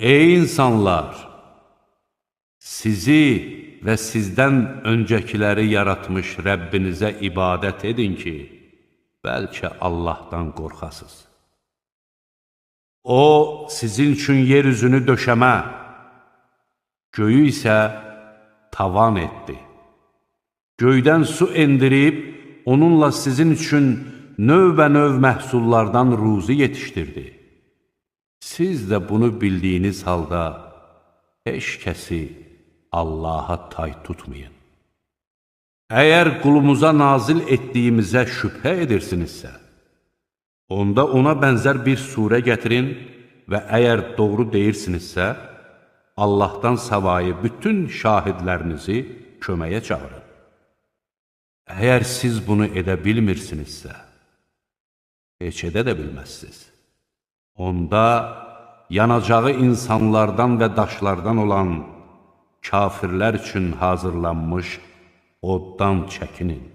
Ey insanlar! Sizi və sizdən öncəkiləri yaratmış Rəbbinizə ibadət edin ki, bəlkə Allahdan qorxasız. O, sizin üçün yer üzünü döşəmə, göyü isə tavan etdi. Göydən su endirib, onunla sizin üçün növbə-növ məhsullardan ruzi yetişdirdi. Siz də bunu bildiyiniz halda heç kəsi Allaha tay tutmayın. Əgər qulumuza nazil etdiyimizə şübhə edirsinizsə, onda ona bənzər bir surə gətirin və əgər doğru deyirsinizsə, Allahdan savayı bütün şahidlərinizi köməyə çağırın. Əgər siz bunu edə bilmirsinizsə, heç edə də bilməzsiniz. Onda yanacağı insanlardan və daşlardan olan kafirlər üçün hazırlanmış oddan çəkinin.